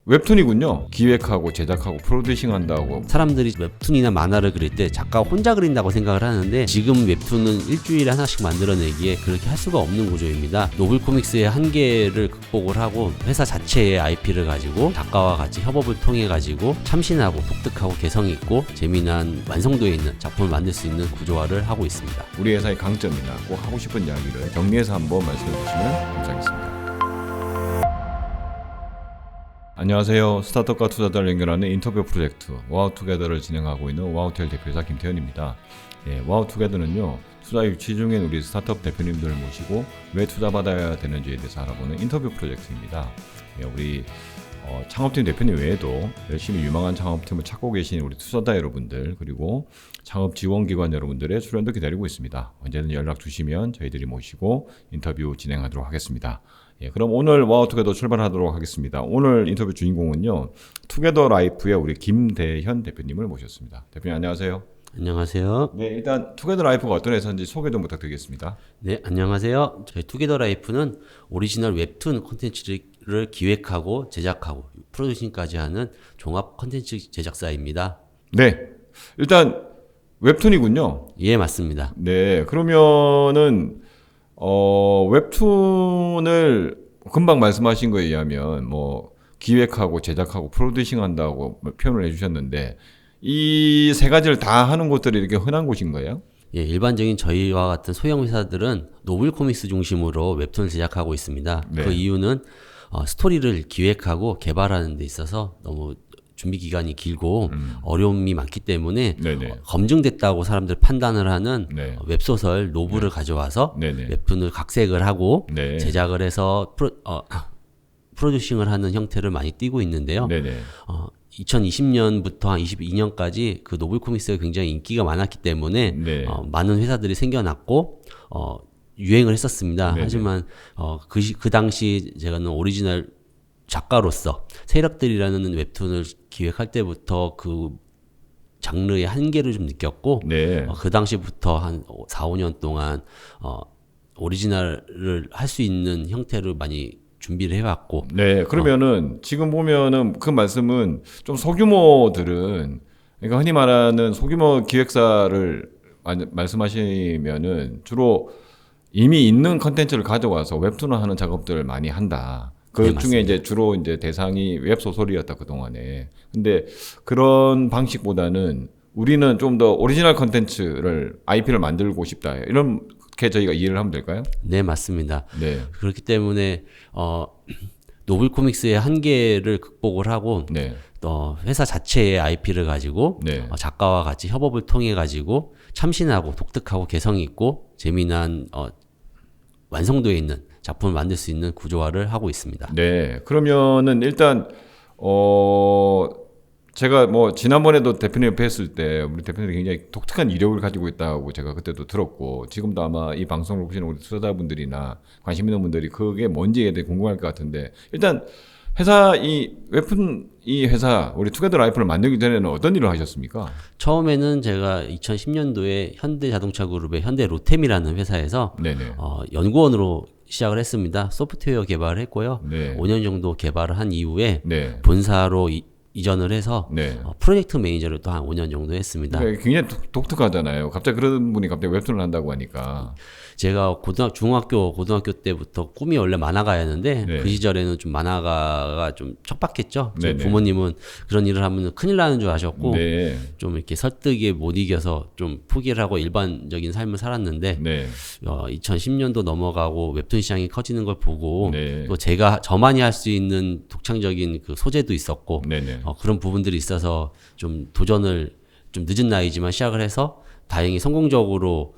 웹툰이군요. 기획하고 제작하고 프로듀싱 한다고. 사람들이 웹툰이나 만화를 그릴 때 작가가 혼자 그린다고 생각을 하는데 지금 웹툰은 일주일에 하나씩 만들어내기에 그렇게 할 수가 없는 구조입니다. 노블코믹스의 한계를 극복을 하고 회사 자체의 IP를 가지고 작가와 같이 협업을 통해 가지고 참신하고 독특하고 개성있고 재미난 완성도에 있는 작품을 만들 수 있는 구조화를 하고 있습니다. 우리 회사의 강점이나 꼭 하고 싶은 이야기를 정리해서 한번 말씀해 주시면 감사하겠습니다. 안녕하세요. 스타트업과 투자자를 연결하는 인터뷰 프로젝트 와우투게더를 진행하고 있는 와우텔 대표이사 김태현입니다. 와우투게더는요, 투자 유치 중인 우리 스타트업 대표님들을 모시고 왜 투자받아야 되는지에 대해서 알아보는 인터뷰 프로젝트입니다. 우리 창업팀 대표님 외에도 열심히 유망한 창업팀을 찾고 계신 우리 투자자 여러분들, 그리고 창업 지원기관 여러분들의 출연도 기다리고 있습니다. 언제든 연락 주시면 저희들이 모시고 인터뷰 진행하도록 하겠습니다. 그럼 오늘 와우투게더 출발하도록 하겠습니다. 오늘 인터뷰 주인공은요, 투게더라이프의 우리 김대현 대표님을 모셨습니다. 대표님 안녕하세요. 안녕하세요. 네, 일단 투게더라이프가 어떤 회사인지 소개 좀 부탁드리겠습니다. 네, 안녕하세요. 저희 투게더라이프는 오리지널 웹툰 콘텐츠를 기획하고 제작하고 프로듀싱까지 하는 종합 콘텐츠 제작사입니다. 네, 일단 웹툰이군요. 예, 맞습니다. 네, 그러면은 웹툰을 금방 말씀하신 거에 의하면 뭐 기획하고 제작하고 프로듀싱 한다고 표현을 해주셨는데 이 세 가지를 다 하는 곳들이 이렇게 흔한 곳인가요? 예, 일반적인 저희와 같은 소형 회사들은 노블 코믹스 중심으로 웹툰을 제작하고 있습니다. 네. 그 이유는 스토리를 기획하고 개발하는 데 있어서 너무 준비 기간이 길고 어려움이 많기 때문에 검증됐다고 사람들 판단을 하는 웹소설 노블을 가져와서 웹툰을 각색을 하고 제작을 해서 프로듀싱을 하는 형태를 많이 띄고 있는데요. 2020년부터 한 22년까지 그 노블 코믹스가 굉장히 인기가 많았기 때문에 많은 회사들이 생겨났고 유행을 했었습니다. 하지만 그 당시 제가는 오리지널 작가로서 세력들이라는 웹툰을 기획할 때부터 그 장르의 한계를 좀 느꼈고 그 당시부터 한 4, 5년 동안 오리지널을 할 수 있는 형태를 많이 준비를 해왔고. 네, 그러면은 지금 보면은 그 말씀은 좀 소규모들은, 그러니까 흔히 말하는 소규모 기획사를 말씀하시면은 주로 이미 있는 컨텐츠를 가져와서 웹툰을 하는 작업들을 많이 한다. 그 중에 이제 주로 이제 대상이 웹소설이었다, 그동안에. 근데 그런 방식보다는 우리는 좀 더 오리지널 컨텐츠를 IP를 만들고 싶다, 이렇게 저희가 이해를 하면 될까요? 네, 맞습니다. 그렇기 때문에 노블 코믹스의 한계를 극복을 하고 회사 자체의 IP를 가지고 작가와 같이 협업을 통해 가지고 참신하고 독특하고 개성이 있고 재미난 완성도에 있는 작품을 만들 수 있는 구조화를 하고 있습니다. 네, 그러면은 일단 제가 뭐 지난번에도 대표님 뵀을 때 우리 대표님이 굉장히 독특한 이력을 가지고 있다고 제가 그때도 들었고, 지금도 아마 이 방송을 보시는 우리 투자자분들이나 관심 있는 분들이 그게 뭔지에 대해 궁금할 것 같은데, 일단 회사 이 웹툰 이 회사 우리 투게더라이프를 만들기 전에는 어떤 일을 하셨습니까? 처음에는 제가 2010년도에 현대자동차그룹의 현대로템이라는 회사에서 연구원으로 시작을 했습니다. 소프트웨어 개발을 했고요. 5년 정도 개발을 한 이후에 본사로 이전을 해서 프로젝트 매니저를 또 한 5년 정도 했습니다. 굉장히 독특하잖아요. 갑자기 그런 분이 갑자기 웹툰을 한다고 하니까. 제가 중학교, 고등학교 때부터 꿈이 원래 만화가였는데 그 시절에는 좀 만화가가 좀 척박했죠. 부모님은 그런 일을 하면 큰일 나는 줄 아셨고 좀 이렇게 설득에 못 이겨서 좀 포기를 하고 일반적인 삶을 살았는데 2010년도 넘어가고 웹툰 시장이 커지는 걸 보고 또 저만이 할 수 있는 독창적인 그 소재도 있었고 그런 부분들이 있어서 좀 도전을 좀 늦은 나이지만 시작을 해서 다행히 성공적으로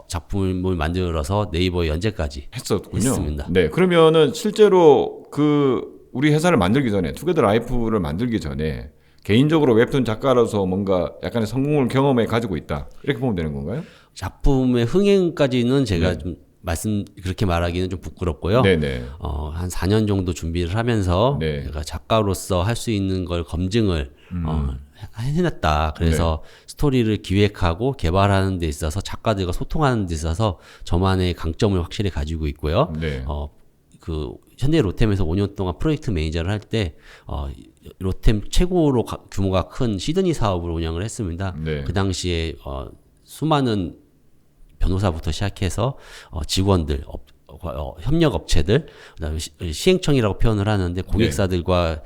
작품을 만들어서 네이버에 연재까지 했습니다. 네, 그러면은 실제로 우리 회사를 만들기 전에 투게더라이프를 만들기 전에 개인적으로 웹툰 작가로서 뭔가 약간의 성공을 경험해 가지고 있다, 이렇게 보면 되는 건가요? 작품의 흥행까지는 제가 좀 그렇게 말하기는 좀 부끄럽고요. 한 4년 정도 준비를 하면서 제가 작가로서 할 수 있는 걸 검증을 해냈다. 그래서 스토리를 기획하고 개발하는 데 있어서 작가들과 소통하는 데 있어서 저만의 강점을 확실히 가지고 있고요. 그 현대 로템에서 5년 동안 프로젝트 매니저를 할 때 로템 최고로 규모가 큰 시드니 사업을 운영을 했습니다. 네. 그 당시에 수많은 변호사부터 시작해서 직원들, 협력 업체들, 그다음에 시행청이라고 표현을 하는데 고객사들과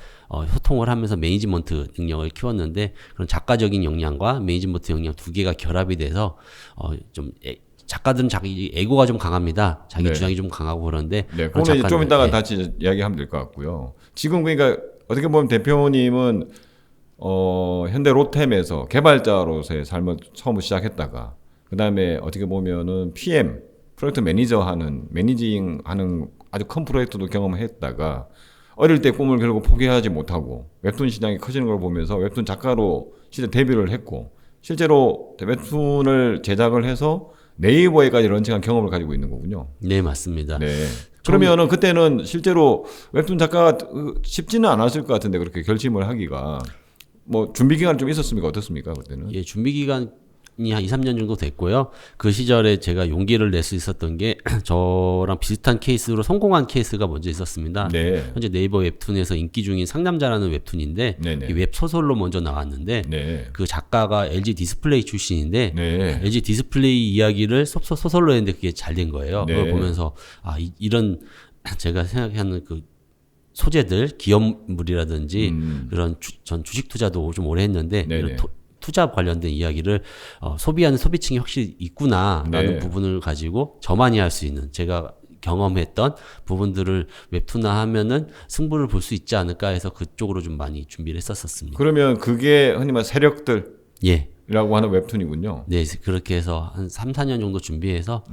소통을 하면서 매니지먼트 능력을 키웠는데 그런 작가적인 역량과 매니지먼트 역량 두 개가 결합이 돼서 좀 작가들은 자기 에고가 좀 강합니다. 자기 주장이 좀 강하고 그런데 네, 그거는 좀 이따가 다시 이야기하면 될 것 같고요. 지금 그러니까 어떻게 보면 대표님은 현대 로템에서 개발자로서의 삶을 처음 시작했다가 그 다음에 어떻게 보면은 PM 프로젝트 매니징하는 아주 큰 프로젝트도 경험했다가 어릴 때 꿈을 결국 포기하지 못하고 웹툰 시장이 커지는 걸 보면서 웹툰 작가로 실제 데뷔를 했고 실제로 웹툰을 제작을 해서 네이버에까지 런칭한 경험을 가지고 있는 거군요. 네, 맞습니다. 네. 그러면은 그때는 실제로 웹툰 작가가 쉽지는 않았을 것 같은데 그렇게 결심을 하기가 뭐 준비 기간 좀 있었습니까? 어떻습니까? 그때는? 예, 준비 기간이 한 2, 3년 정도 됐고요. 그 시절에 제가 용기를 낼 수 있었던 게 저랑 비슷한 케이스로 성공한 케이스가 먼저 있었습니다. 네. 현재 네이버 웹툰에서 인기 중인 상남자라는 웹툰인데 이 웹소설로 먼저 나왔는데 그 작가가 LG 디스플레이 출신인데 LG 디스플레이 이야기를 소설로 했는데 그게 잘 된 거예요. 그걸 보면서 이런 제가 생각하는 그 소재들, 기업물이라든지 그런 전 주식 투자도 좀 오래 했는데 이런 투자 관련된 이야기를 소비하는 소비층이 확실히 있구나라는 부분을 가지고 저만이 할 수 있는 제가 경험했던 부분들을 웹툰화하면은 승부를 볼 수 있지 않을까 해서 그쪽으로 좀 많이 준비를 했었습니다. 그러면 그게 흔히 말 세력들 예. 라고 하는 웹툰이군요. 네, 그렇게 해서 한 3, 4년 정도 준비해서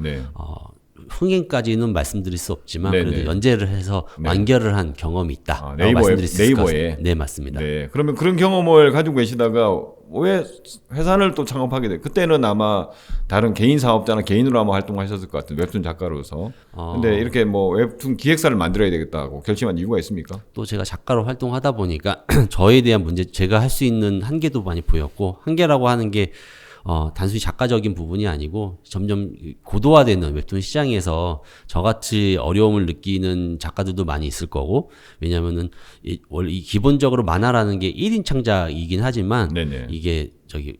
흥행까지는 말씀드릴 수 없지만 그래도 연재를 해서 완결을 한 경험이 있다. 네이버에. 네, 맞습니다. 네, 그러면 그런 경험을 가지고 계시다가 왜 회사를 또 창업하게 돼? 그때는 아마 다른 개인 사업자나 개인으로 아마 활동하셨을 것 같은 웹툰 작가로서. 근데 이렇게 뭐 웹툰 기획사를 만들어야 되겠다고 결심한 이유가 있습니까? 또 제가 작가로 활동하다 보니까 저에 대한 문제, 제가 할 수 있는 한계도 많이 보였고 한계라고 하는 게 단순히 작가적인 부분이 아니고 점점 고도화되는 웹툰 시장에서 저같이 어려움을 느끼는 작가들도 많이 있을 거고 왜냐면은 원래 기본적으로 만화라는 게 1인 창작이긴 하지만 이게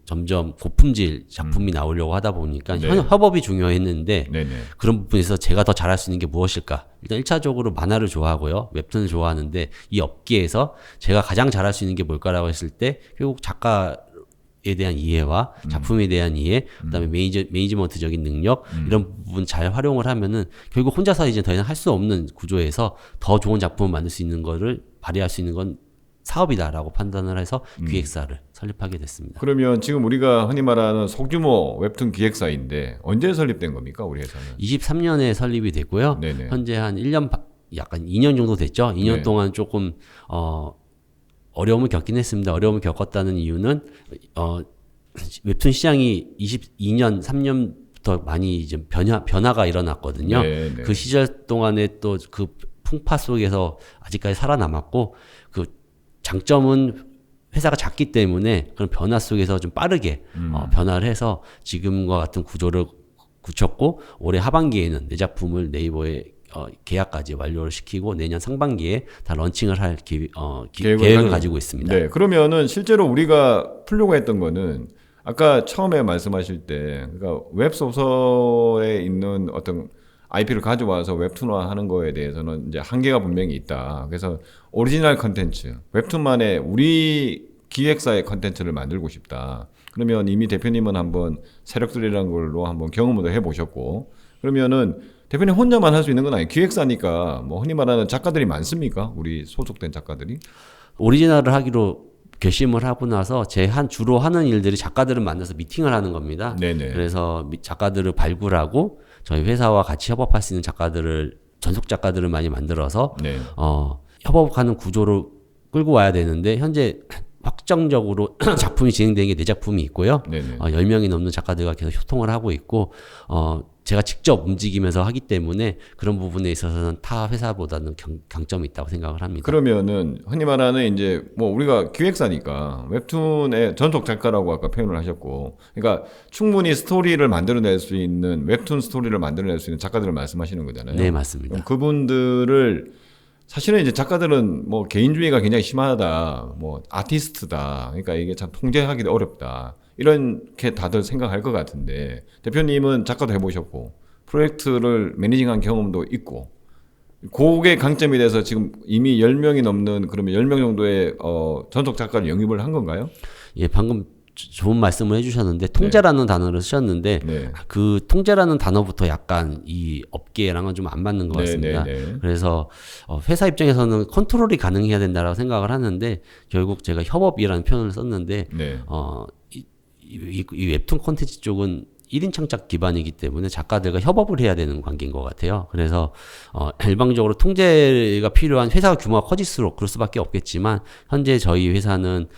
점점 고품질 작품이 나오려고 하다 보니까 협업이 중요했는데 그런 부분에서 제가 더 잘할 수 있는 게 무엇일까? 일단 1차적으로 만화를 좋아하고요. 웹툰을 좋아하는데 이 업계에서 제가 가장 잘할 수 있는 게 뭘까라고 했을 때 결국 작가에 대한 이해와 작품에 대한 이해, 그다음에 매니지먼트적인 능력 이런 부분 잘 활용을 하면은 결국 혼자서 이제 더 이상 할 수 없는 구조에서 더 좋은 작품을 만들 수 있는 거를 발휘할 수 있는 건 사업이다라고 판단을 해서 기획사를 설립하게 됐습니다. 그러면 지금 우리가 흔히 말하는 소규모 웹툰 기획사인데 언제 설립된 겁니까? 우리 회사는? 23년에 설립이 됐고요. 현재 한 1년 약간 2년 정도 됐죠. 2년 동안 조금 어려움을 겪긴 했습니다. 어려움을 겪었다는 이유는 웹툰 시장이 22년, 3년부터 많이 이제 변화가 일어났거든요. 그 시절 동안에 또 그 풍파 속에서 아직까지 살아남았고 그 장점은 회사가 작기 때문에 그런 변화 속에서 좀 빠르게 변화를 해서 지금과 같은 구조를 굳혔고 올해 하반기에는 내 작품을 네이버에 계약까지 완료를 시키고 내년 상반기에 다 런칭을 할 계획을 가지고 있습니다. 네, 그러면은 실제로 우리가 풀려고 했던 거는 아까 처음에 말씀하실 때 그러니까 웹소설에 있는 어떤 IP를 가져와서 웹툰화하는 거에 대해서는 이제 한계가 분명히 있다. 그래서 오리지널 컨텐츠, 웹툰만의 우리 기획사의 컨텐츠를 만들고 싶다. 그러면 이미 대표님은 한번 세력들이라는 걸로 한번 경험도 해보셨고 그러면은 대표님 혼자만 할 수 있는 건 아니에요. 기획사니까 뭐 흔히 말하는 작가들이 많습니까? 우리 소속된 작가들이? 오리지널을 하기로 결심을 하고 나서 주로 하는 일들이 작가들을 만나서 미팅을 하는 겁니다. 그래서 작가들을 발굴하고 저희 회사와 같이 협업할 수 있는 전속 작가들을 많이 만들어서 협업하는 구조를 끌고 와야 되는데 현재 확정적으로 작품이 진행되는 게 4작품이 있고요. 10명이 넘는 작가들과 계속 소통을 하고 있고 제가 직접 움직이면서 하기 때문에 그런 부분에 있어서는 타 회사보다는 강점이 있다고 생각을 합니다. 그러면은 흔히 말하는 이제 뭐 우리가 기획사니까 웹툰의 전속 작가라고 아까 표현을 하셨고, 그러니까 충분히 스토리를 만들어낼 수 있는 웹툰 스토리를 만들어낼 수 있는 작가들을 말씀하시는 거잖아요. 네, 맞습니다. 그분들을 사실은 이제 작가들은 뭐 개인주의가 굉장히 심하다, 뭐 아티스트다, 그러니까 이게 참 통제하기도 어렵다, 이렇게 다들 생각할 것 같은데, 대표님은 작가도 해보셨고 프로젝트를 매니징한 경험도 있고, 그게 강점이 돼서 지금 이미 10명이 넘는, 그러면 10명 정도의 전속 작가를 영입을 한 건가요? 예, 방금 좋은 말씀을 해주셨는데 통제라는 단어를 쓰셨는데 그 통제라는 단어부터 약간 이 업계랑은 좀 안 맞는 것 같습니다. 그래서 회사 입장에서는 컨트롤이 가능해야 된다라고 생각을 하는데 결국 제가 협업이라는 표현을 썼는데 이 웹툰 콘텐츠 쪽은 1인 창작 기반이기 때문에 작가들과 협업을 해야 되는 관계인 것 같아요. 그래서 일방적으로 통제가 필요한 회사 규모가 커질수록 그럴 수밖에 없겠지만 현재 저희 회사는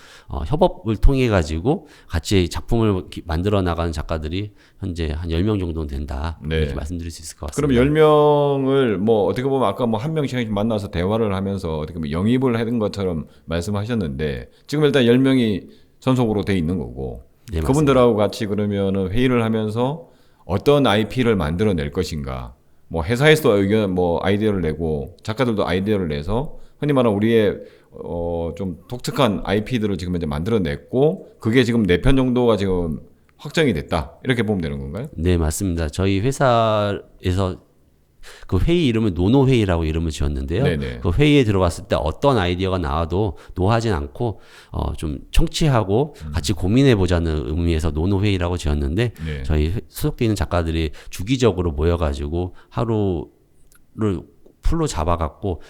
협업을 통해 가지고 같이 작품을 만들어 나가는 작가들이 현재 한 10명 정도는 된다. 이렇게 말씀드릴 수 있을 것 같습니다. 그럼 10명을 뭐 어떻게 보면 아까 뭐 한 명씩 만나서 대화를 하면서 어떻게 보면 영입을 하는 것처럼 말씀하셨는데 지금 일단 10명이 전속으로 돼 있는 거고 네, 그분들하고 같이 그러면은 회의를 하면서 어떤 IP를 만들어낼 것인가, 뭐 회사에서 의견, 뭐 아이디어를 내고 작가들도 아이디어를 내서 흔히 말하는 우리의 좀 독특한 IP들을 지금 이제 만들어냈고 그게 지금 4편 정도가 지금 확정이 됐다, 이렇게 보면 되는 건가요? 네, 맞습니다. 저희 회사에서 그 회의 이름을 노노회의라고 이름을 지었는데요. 그 회의에 들어갔을 때 어떤 아이디어가 나와도 노하진 않고 좀 청취하고 같이 고민해보자는 의미에서 노노회의라고 지었는데 저희 소속돼 있는 작가들이 주기적으로 모여가지고 하루를 풀로 잡아갖고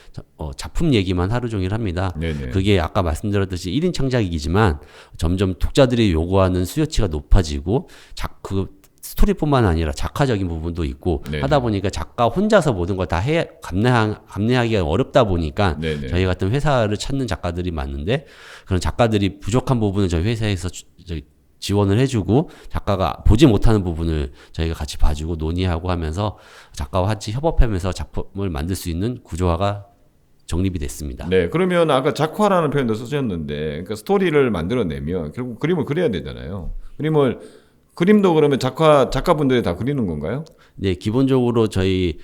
작품 얘기만 하루 종일 합니다. 그게 아까 말씀드렸듯이 1인 창작이지만 점점 독자들이 요구하는 수요치가 높아지고 그 스토리뿐만 아니라 작화적인 부분도 있고 하다 보니까 작가 혼자서 모든 걸 다 감내하기가 어렵다 보니까 저희 같은 회사를 찾는 작가들이 많은데 그런 작가들이 부족한 부분을 저희 회사에서 지원을 해주고 작가가 보지 못하는 부분을 저희가 같이 봐주고 논의하고 하면서 작가와 같이 협업하면서 작품을 만들 수 있는 구조화가 정립이 됐습니다. 네, 그러면 아까 작화라는 표현도 쓰셨는데, 그러니까 스토리를 만들어내면 결국 그림을 그려야 되잖아요. 그림도 그러면 작가분들이 다 그리는 건가요? 네, 기본적으로 저희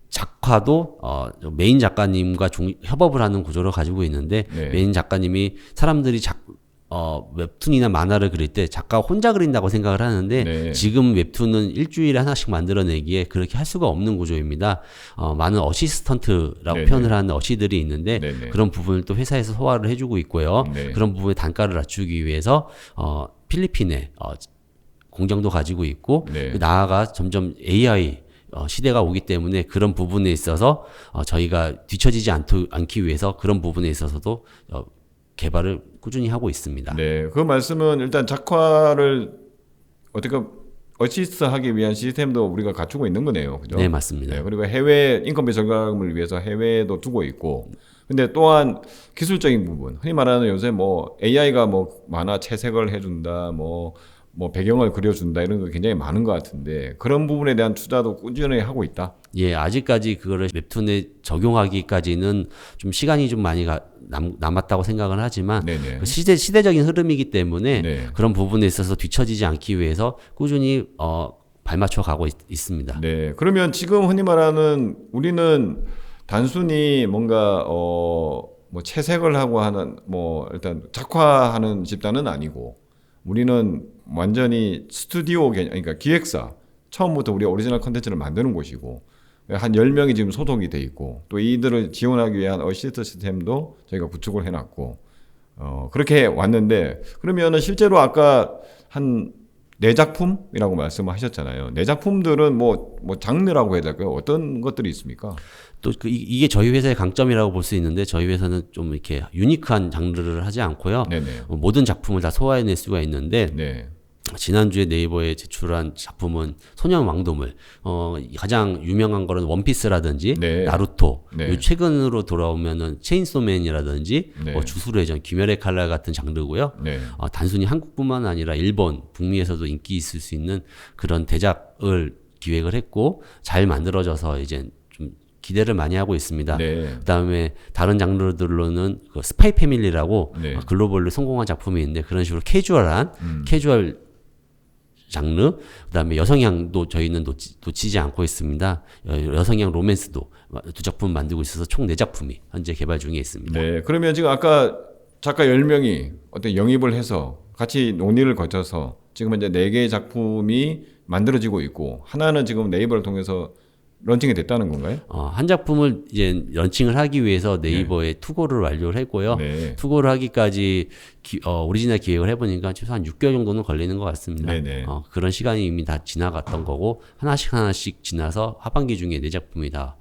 작화도 메인 작가님과 협업을 하는 구조를 가지고 있는데 메인 작가님이 사람들이 웹툰이나 만화를 그릴 때 작가가 혼자 그린다고 생각을 하는데 지금 웹툰은 일주일에 하나씩 만들어내기에 그렇게 할 수가 없는 구조입니다. 많은 어시스턴트라고 표현을 하는 어시들이 있는데 그런 부분을 또 회사에서 소화를 해주고 있고요. 그런 부분의 단가를 낮추기 위해서 필리핀에 공장도 가지고 있고 나아가 점점 AI 시대가 오기 때문에 그런 부분에 있어서 저희가 뒤처지지 않기 위해서 그런 부분에 있어서도 개발을 꾸준히 하고 있습니다. 네, 그 말씀은 일단 작화를 어떻게 어시스트하기 위한 시스템도 우리가 갖추고 있는 거네요, 그죠? 네, 맞습니다. 네, 그리고 해외 인건비 절감을 위해서 해외도 두고 있고, 근데 또한 기술적인 부분, 흔히 말하는 요새 뭐 AI가 뭐 만화 채색을 해준다, 뭐 배경을 그려준다, 이런 거 굉장히 많은 것 같은데 그런 부분에 대한 투자도 꾸준히 하고 있다. 예, 아직까지 그거를 웹툰에 적용하기까지는 좀 시간이 좀 많이 남았다고 생각을 하지만 그 시대적인 흐름이기 때문에 그런 부분에 있어서 뒤처지지 않기 위해서 꾸준히 발맞춰 가고 있습니다. 네, 그러면 지금 흔히 말하는 우리는 단순히 뭔가 뭐 채색을 하고 하는 뭐 일단 작화하는 집단은 아니고 우리는 완전히 스튜디오 개념, 그러니까 기획사, 처음부터 우리가 오리지널 컨텐츠를 만드는 곳이고 한 10명이 지금 소속이 돼 있고 또 이들을 지원하기 위한 어시스트 시스템도 저희가 구축을 해놨고 그렇게 왔는데 그러면은 실제로 아까 한 4작품이라고 말씀하셨잖아요. 4작품들은 뭐 장르라고 해야 될까요? 어떤 것들이 있습니까? 또 이게 저희 회사의 강점이라고 볼 수 있는데 저희 회사는 좀 이렇게 유니크한 장르를 하지 않고요. 모든 작품을 다 소화해낼 수가 있는데 지난주에 네이버에 제출한 작품은 소년 왕도물, 가장 유명한 거는 원피스라든지 나루토, 최근으로 돌아오면은 체인소맨이라든지 주술회전, 귀멸의 칼날 같은 장르고요. 단순히 한국뿐만 아니라 일본, 북미에서도 인기 있을 수 있는 그런 대작을 기획을 했고 잘 만들어져서 이제 좀 기대를 많이 하고 있습니다. 그다음에 다른 장르들로는 그 스파이 패밀리라고 글로벌로 성공한 작품이 있는데 그런 식으로 캐주얼 장르, 그다음에 여성향도 저희는 놓치지 않고 있습니다. 여성향 로맨스도 2작품 만들고 있어서 총 4작품이 현재 개발 중에 있습니다. 네, 그러면 지금 아까 작가 10명이 어떤 영입을 해서 같이 논의를 거쳐서 지금 이제 4개의 작품이 만들어지고 있고 하나는 지금 네이버를 통해서 런칭이 됐다는 건가요? 한 작품을 이제 런칭을 하기 위해서 네이버에 투고를 완료를 했고요. 네. 투고를 하기까지 오리지널 기획을 해보니까 최소한 6개월 정도는 걸리는 것 같습니다. 그런 시간이 이미 다 지나갔던 거고 하나씩 지나서 하반기 중에 4작품이 다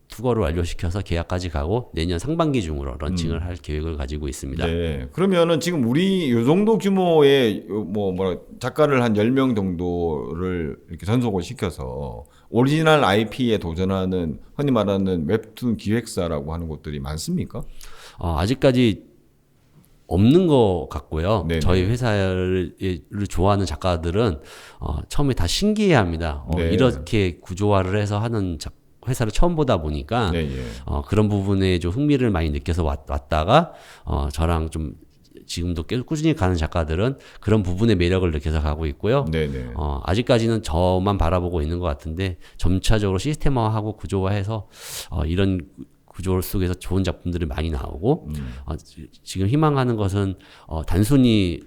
투고를 완료시켜서 계약까지 가고 내년 상반기 중으로 런칭을 할 계획을 가지고 있습니다. 네. 그러면은 지금 우리 요 정도 규모의 작가를 한 10명 정도를 이렇게 전속을 시켜서 오리지널 IP에 도전하는 흔히 말하는 웹툰 기획사라고 하는 곳들이 많습니까? 아직까지 없는 것 같고요. 네네. 저희 회사를 좋아하는 작가들은 처음에 다 신기해합니다. 네. 이렇게 구조화를 해서 하는 회사를 처음 보다 보니까 그런 부분에 좀 흥미를 많이 느껴서 왔다가 저랑 좀 지금도 계속 꾸준히 가는 작가들은 그런 부분의 매력을 느껴서 가고 있고요. 아직까지는 저만 바라보고 있는 것 같은데 점차적으로 시스템화하고 구조화해서 이런 구조 속에서 좋은 작품들이 많이 나오고 지금 희망하는 것은 단순히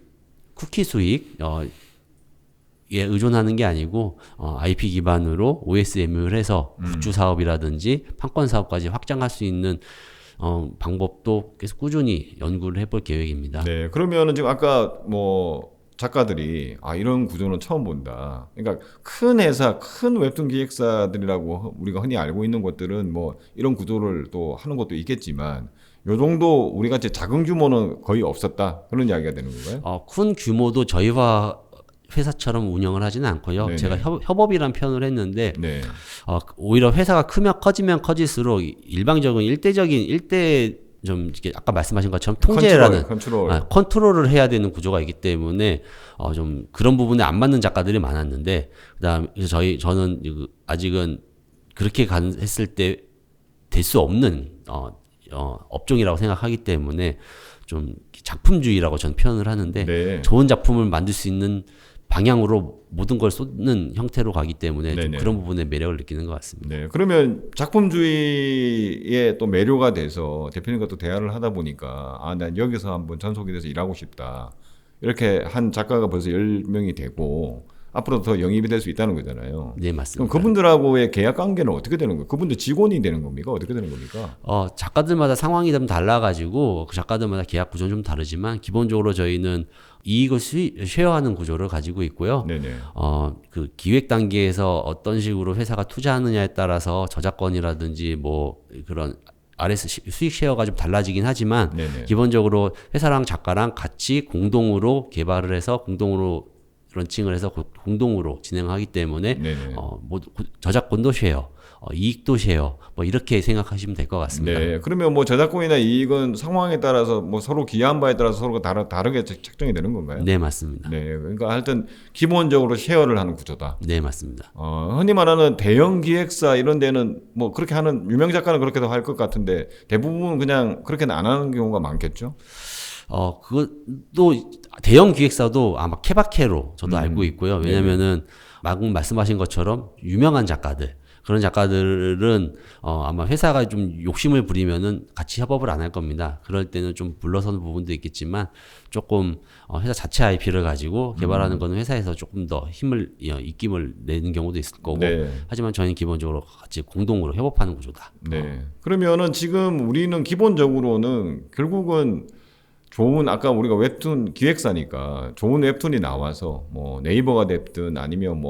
쿠키 수익 에 의존하는 게 아니고 IP 기반으로 OSM을 해서 굿즈 사업이라든지 판권 사업까지 확장할 수 있는 방법도 계속 꾸준히 연구를 해볼 계획입니다. 네, 그러면은 지금 아까 작가들이 이런 구조는 처음 본다. 그러니까 큰 회사, 큰 웹툰 기획사들이라고 우리가 흔히 알고 있는 것들은 이런 구조를 또 하는 것도 있겠지만 요 정도 우리 같이 작은 규모는 거의 없었다. 그런 이야기가 되는 건가요? 큰 규모도 저희와 회사처럼 운영을 하지는 않고요. 네네. 제가 협업이란 표현을 했는데 오히려 회사가 커지면 커질수록 일방적인 일대 좀 이렇게 아까 말씀하신 것처럼 통제라는 컨트롤을 해야 되는 구조가 있기 때문에 좀 그런 부분에 안 맞는 작가들이 많았는데 그다음에 저는 아직은 그렇게 했을 때 될 수 없는 업종이라고 생각하기 때문에 좀 작품주의라고 저는 표현을 하는데 좋은 작품을 만들 수 있는 방향으로 모든 걸 쏟는 형태로 가기 때문에 좀 그런 부분에 매력을 느끼는 것 같습니다. 네, 그러면 작품주의에 또 매료가 돼서 대표님과 또 대화를 하다 보니까 난 여기서 한번 전속이 돼서 일하고 싶다. 이렇게 한 작가가 벌써 10명이 되고 앞으로 더 영입이 될 수 있다는 거잖아요. 네, 맞습니다. 그럼 그분들하고의 계약 관계는 어떻게 되는 거예요? 그분들 직원이 되는 겁니까? 어떻게 되는 겁니까? 작가들마다 상황이 좀 달라가지고 그 작가들마다 계약 구조는 좀 다르지만 기본적으로 저희는 이익을 쉐어하는 구조를 가지고 있고요. 그 기획 단계에서 어떤 식으로 회사가 투자하느냐에 따라서 저작권이라든지 그런 RS 수익 쉐어가 좀 달라지긴 하지만 기본적으로 회사랑 작가랑 같이 공동으로 개발을 해서 공동으로 런칭을 해서 공동으로 진행하기 때문에 저작권도 쉐어, 이익도 쉐어 이렇게 생각하시면 될 것 같습니다. 네, 그러면 저작권이나 이익은 상황에 따라서 서로 기여한 바에 따라서 서로가 다르게 책정이 되는 건가요? 네, 맞습니다. 네, 그러니까 하여튼 기본적으로 쉐어를 하는 구조다. 네, 맞습니다. 흔히 말하는 대형 기획사 이런 데는 그렇게 하는 유명 작가는 그렇게도 할 것 같은데 대부분 그냥 그렇게는 안 하는 경우가 많겠죠? 그것도 대형 기획사도 아마 케바케로 저도 알고 있고요. 왜냐면은 방금 말씀하신 것처럼 유명한 작가들, 그런 작가들은 아마 회사가 좀 욕심을 부리면은 같이 협업을 안 할 겁니다. 그럴 때는 좀 물러서는 부분도 있겠지만 조금 회사 자체 IP를 가지고 개발하는 거는 회사에서 조금 더 입김을 내는 경우도 있을 거고 하지만 저희는 기본적으로 같이 공동으로 협업하는 구조다. 네. 그러면은 지금 우리는 기본적으로는 결국은 좋은 아까 우리가 웹툰 기획사니까 좋은 웹툰이 나와서 네이버가 됐든 아니면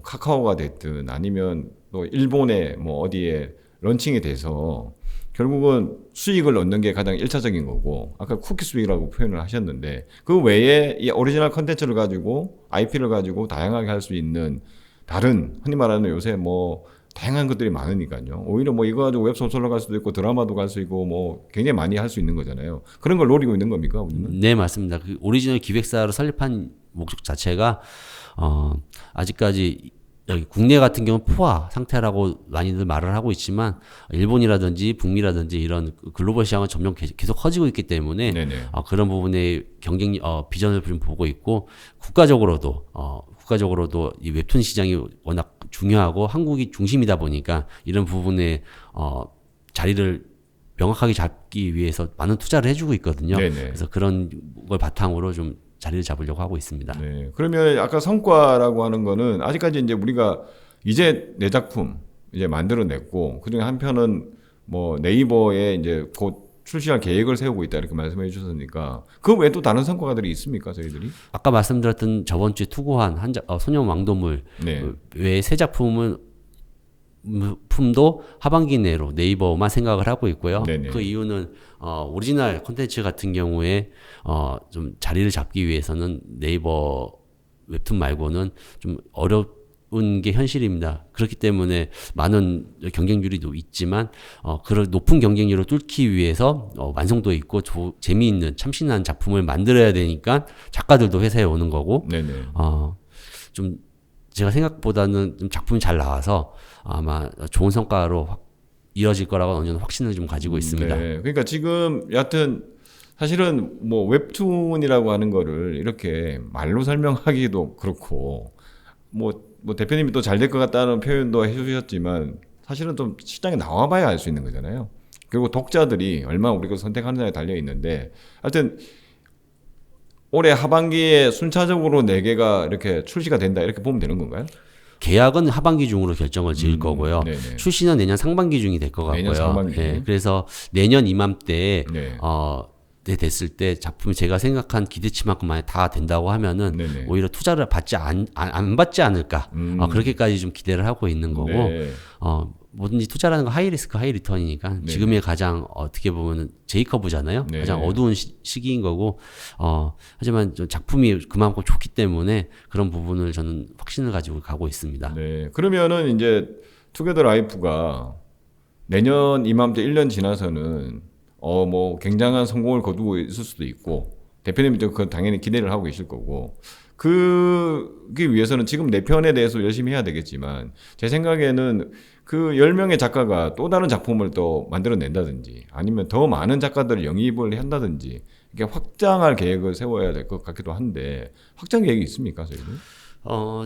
카카오가 됐든 아니면 또 일본의 어디에 런칭이 돼서 결국은 수익을 얻는 게 가장 1차적인 거고 아까 쿠키 수익이라고 표현을 하셨는데 그 외에 이 오리지널 컨텐츠를 가지고 IP를 가지고 다양하게 할 수 있는 다른 흔히 말하는 요새 다양한 것들이 많으니까요. 오히려 이거 가지고 웹소설로 갈 수도 있고 드라마도 갈 수 있고 굉장히 많이 할 수 있는 거잖아요. 그런 걸 노리고 있는 겁니까, 우리는? 네, 맞습니다. 그 오리지널 기획사로 설립한 목적 자체가 아직까지 여기 국내 같은 경우는 포화 상태라고 많이들 말을 하고 있지만 일본이라든지 북미라든지 이런 글로벌 시장은 점점 계속 커지고 있기 때문에 그런 부분에 경쟁 비전을 좀 보고 있고 국가적으로도 이 웹툰 시장이 워낙 중요하고 한국이 중심이다 보니까 이런 부분에 자리를 명확하게 잡기 위해서 많은 투자를 해주고 있거든요. 그래서 그런 걸 바탕으로 좀 자리를 잡으려고 하고 있습니다. 네. 그러면 아까 성과라고 하는 거는 아직까지 이제 우리가 이제 내 작품 이제 만들어냈고 그중에 한 편은 뭐 네이버에 이제 곧 출시할 계획을 세우고 있다 이렇게 말씀해 주셨으니까 그 외에 또 다른 성과들이 있습니까 저희들이? 아까 말씀드렸던 저번 주에 투고한 소년 왕도물 외에 새 작품도 하반기 내로 네이버만 생각을 하고 있고요. 그 이유는 오리지널 콘텐츠 같은 경우에 좀 자리를 잡기 위해서는 네이버 웹툰 말고는 좀 어려운 게 현실입니다. 그렇기 때문에 많은 경쟁률이 있지만 그런 높은 경쟁률을 뚫기 위해서 완성도 있고 재미있는 참신한 작품을 만들어야 되니까 작가들도 회사에 오는 거고 좀 제가 생각보다는 좀 작품이 잘 나와서 아마 좋은 성과로 이어질 거라고 어느 정도 확신을 좀 가지고 있습니다. 그러니까 지금 여하튼 사실은 뭐 웹툰이라고 하는 거를 이렇게 말로 설명하기도 그렇고 뭐 대표님이 또 잘 될 것 같다는 표현도 해주셨지만 사실은 좀 시장에 나와봐야 알 수 있는 거잖아요. 그리고 독자들이 얼마나 우리가 선택하느냐에 달려 있는데 하여튼 올해 하반기에 순차적으로 4개가 이렇게 출시가 된다 이렇게 보면 되는 건가요? 계약은 하반기 중으로 결정을 지을 거고요. 출시는 내년 상반기 중이 될 것 같고요. 내년 상반기. 그래서 내년 이맘때 됐을 때 작품이 제가 생각한 기대치만큼 만약 다 된다고 하면은 오히려 투자를 안 받지 않을까 그렇게까지 좀 기대를 하고 있는 거고 뭐든지 투자라는 거 하이 리스크 하이 리턴이니까 지금의 가장 어떻게 보면 J커브잖아요. 가장 어두운 시기인 거고 하지만 좀 작품이 그만큼 좋기 때문에 그런 부분을 저는 확신을 가지고 가고 있습니다. 그러면은 이제 투게더 라이프가 내년 이맘때 1년 지나서는 뭐 굉장한 성공을 거두고 있을 수도 있고 대표님도 그 당연히 기대를 하고 계실 거고 그기 위해서는 지금 내 편에 대해서 열심히 해야 되겠지만 제 생각에는 그 10명의 작가가 또 다른 작품을 또 만들어낸다든지 아니면 더 많은 작가들을 영입을 한다든지 이게 확장할 계획을 세워야 될 것 같기도 한데 확장 계획이 있습니까 저희는?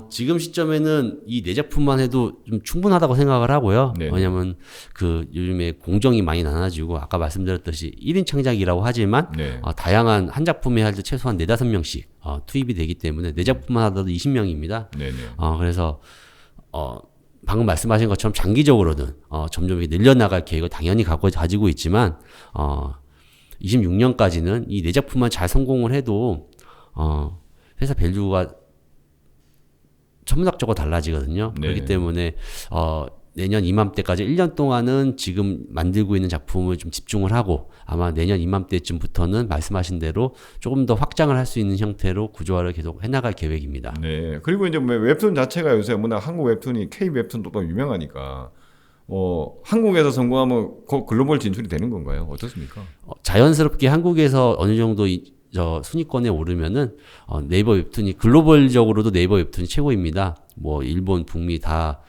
지금 시점에는 이 4작품만 해도 좀 충분하다고 생각을 하고요. 왜냐면 그 요즘에 공정이 많이 나눠지고 아까 말씀드렸듯이 1인 창작이라고 하지만 다양한 한 작품에 할 때 최소한 4-5명씩 투입이 되기 때문에 4작품만 하더라도 20명입니다. 그래서 방금 말씀하신 것처럼 장기적으로는 점점 늘려나갈 계획을 당연히 가지고 있지만 26년까지는 이 4작품만 잘 성공을 해도 회사 밸류가 천문학적으로 달라지거든요. 그렇기 때문에 내년 이맘때까지 1년 동안은 지금 만들고 있는 작품을 좀 집중을 하고 아마 내년 이맘때쯤부터는 말씀하신 대로 조금 더 확장을 할 수 있는 형태로 구조화를 계속 해나갈 계획입니다. 그리고 이제 웹툰 자체가 요새 워낙 한국 웹툰이 K 웹툰도 또 유명하니까 한국에서 성공하면 글로벌 진출이 되는 건가요? 어떻습니까? 자연스럽게 한국에서 어느 정도 순위권에 오르면은 네이버 웹툰이 글로벌적으로도 네이버 웹툰이 최고입니다. 뭐 일본, 북미 다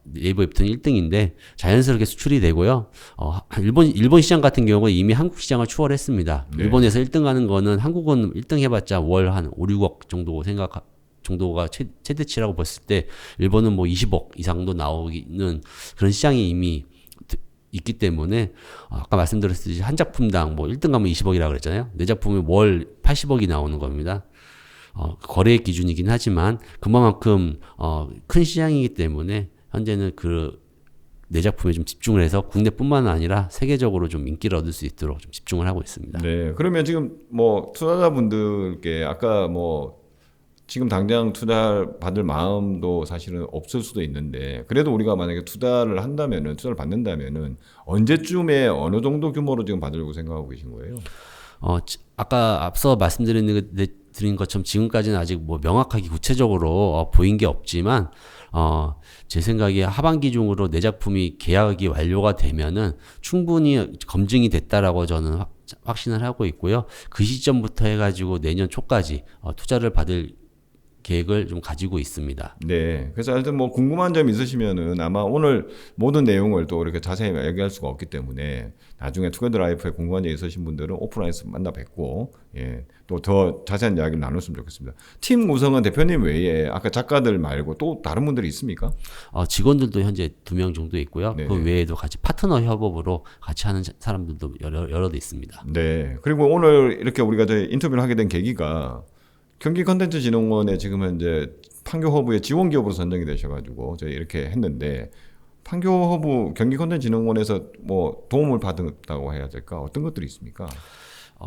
네이버 웹툰 1등인데 자연스럽게 수출이 되고요. 일본 시장 같은 경우는 이미 한국 시장을 추월했습니다. 일본에서 1등 하는 거는 한국은 1등 해봤자 월 한 5, 6억 정도가 최대치라고 봤을 때 일본은 뭐 20억 이상도 나오는 그런 시장이 이미 있기 때문에 아까 말씀드렸듯이 한 작품당 뭐 1등 가면 20억이라고 그랬잖아요. 4작품에 월 80억이 나오는 겁니다. 거래 기준이긴 하지만 그만큼 큰 시장이기 때문에 현재는 그 4작품에 좀 집중을 해서 국내뿐만 아니라 세계적으로 좀 인기를 얻을 수 있도록 좀 집중을 하고 있습니다. 그러면 지금 뭐 투자자분들께 아까 뭐 지금 당장 투자를 받을 마음도 사실은 없을 수도 있는데 그래도 우리가 만약에 투자를 받는다면은 언제쯤에 어느 정도 규모로 지금 받으려고 생각하고 계신 거예요? 아까 앞서 말씀드린 것처럼 지금까지는 아직 뭐 명확하게 구체적으로 보인 게 없지만 제 생각에 하반기 중으로 4작품이 계약이 완료가 되면은 충분히 검증이 됐다라고 저는 확신을 하고 있고요. 그 시점부터 해가지고 내년 초까지 투자를 받을 계획을 좀 가지고 있습니다. 네. 그래서 하여튼 뭐 궁금한 점 있으시면은 아마 오늘 모든 내용을 또 이렇게 자세히 얘기할 수가 없기 때문에 나중에 투게더 라이프에 궁금한 점 있으신 분들은 오프라인에서 만나 뵙고 예, 또 더 자세한 이야기를 나눴으면 좋겠습니다. 팀 구성은 대표님 외에 아까 작가들 말고 또 다른 분들이 있습니까? 직원들도 현재 2명 정도 있고요. 네네. 그 외에도 같이 파트너 협업으로 같이 하는 사람들도 여러 대 있습니다. 네. 그리고 오늘 이렇게 우리가 저희 인터뷰를 하게 된 계기가 경기컨텐츠진흥원에 지금 현재 판교 허브의 지원 기업으로 선정이 되셔가지고 저희 이렇게 했는데 판교 허브 경기컨텐츠진흥원에서 뭐 도움을 받았다고 해야 될까? 어떤 것들이 있습니까?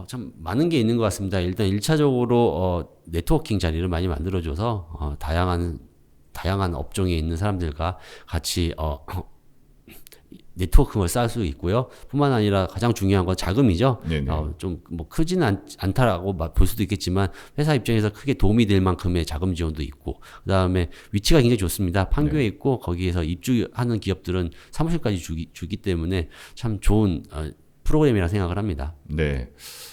참 많은 게 있는 것 같습니다. 일단 1차적으로 네트워킹 자리를 많이 만들어줘서 다양한 업종에 있는 사람들과 같이 네트워킹을 쌓을 수 있고요. 뿐만 아니라 가장 중요한 건 자금이죠. 좀 뭐 크지는 않다라고 볼 수도 있겠지만 회사 입장에서 크게 도움이 될 만큼의 자금 지원도 있고 그다음에 위치가 굉장히 좋습니다. 판교에 네. 있고 거기에서 입주하는 기업들은 사무실까지 주기 때문에 참 좋은 프로그램이라 생각을 합니다. 네.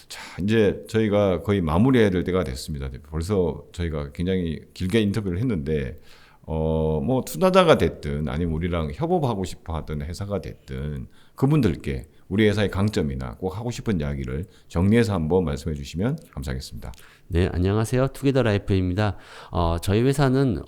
자, 이제 저희가 거의 마무리해야 될 때가 됐습니다. 벌써 저희가 굉장히 길게 인터뷰를 했는데 뭐 투자자가 됐든 아니면 우리랑 협업하고 싶어 하던 회사가 됐든 그분들께 우리 회사의 강점이나 꼭 하고 싶은 이야기를 정리해서 한번 말씀해 주시면 감사하겠습니다. 네, 안녕하세요. 투게더 라이프입니다. 저희 회사는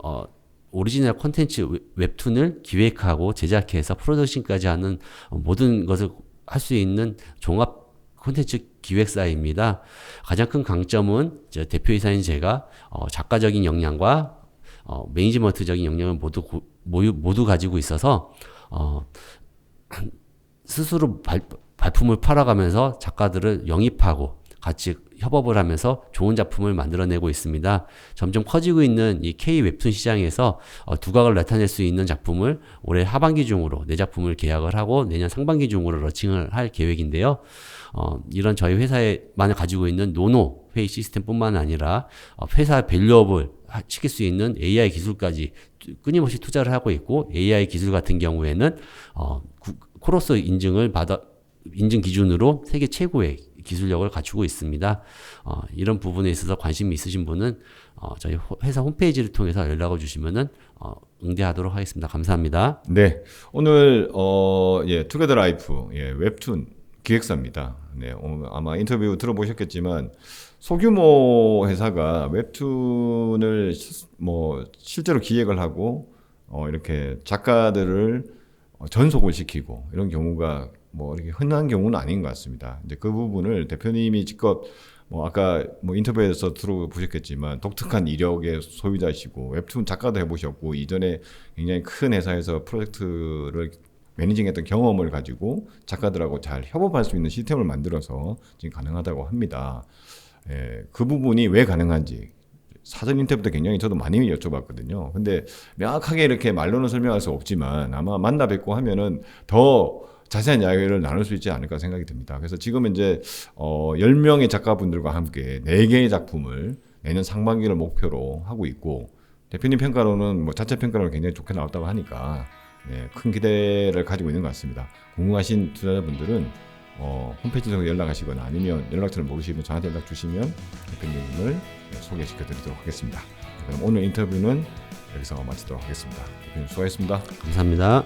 오리지널 콘텐츠 웹툰을 기획하고 제작해서 프로덕션까지 하는 모든 것을 할 수 있는 종합 콘텐츠 기획사입니다. 가장 큰 강점은 대표이사인 제가 작가적인 역량과 매니지먼트적인 역량을 모두 가지고 있어서 스스로 발품을 팔아가면서 작가들을 영입하고 같이 협업을 하면서 좋은 작품을 만들어내고 있습니다. 점점 커지고 있는 이 K 웹툰 시장에서 두각을 나타낼 수 있는 작품을 올해 하반기 중으로 4작품을 계약을 하고 내년 상반기 중으로 러칭을 할 계획인데요. 이런 저희 회사에만 가지고 있는 노노 회의 시스템뿐만 아니라 회사 밸류업을 시킬 수 있는 AI 기술까지 끊임없이 투자를 하고 있고 AI 기술 같은 경우에는 코러스 인증 기준으로 세계 최고의 기술력을 갖추고 있습니다. 이런 부분에 있어서 관심이 있으신 분은 저희 회사 홈페이지를 통해서 연락을 주시면은 응대하도록 하겠습니다. 감사합니다. 네, 오늘 투게더 라이프 웹툰 기획사입니다. 네, 오늘 아마 인터뷰 들어보셨겠지만 소규모 회사가 웹툰을 실제로 기획을 하고 이렇게 작가들을 전속을 시키고 이런 경우가 뭐 이렇게 흔한 경우는 아닌 것 같습니다. 이제 그 부분을 대표님이 직접 아까 인터뷰에서 들어보셨겠지만 독특한 이력의 소유자시고 웹툰 작가도 해보셨고 이전에 굉장히 큰 회사에서 프로젝트를 매니징했던 경험을 가지고 작가들하고 잘 협업할 수 있는 시스템을 만들어서 지금 가능하다고 합니다. 그 부분이 왜 가능한지 사전 인터뷰 때 굉장히 저도 많이 여쭤봤거든요. 근데 명확하게 이렇게 말로는 설명할 수 없지만 아마 만나 뵙고 하면은 더 자세한 이야기를 나눌 수 있지 않을까 생각이 듭니다. 그래서 지금 이제 10명의 작가분들과 함께 4개의 작품을 내년 상반기를 목표로 하고 있고 대표님 평가로는 자체 평가로는 굉장히 좋게 나왔다고 하니까 큰 기대를 가지고 있는 것 같습니다. 궁금하신 투자자분들은 홈페이지에서 연락하시거나 아니면 연락처를 모르시면 저한테 연락 주시면 대표님을 소개시켜 드리도록 하겠습니다. 그럼 오늘 인터뷰는 여기서 마치도록 하겠습니다. 대표님 수고하셨습니다. 감사합니다.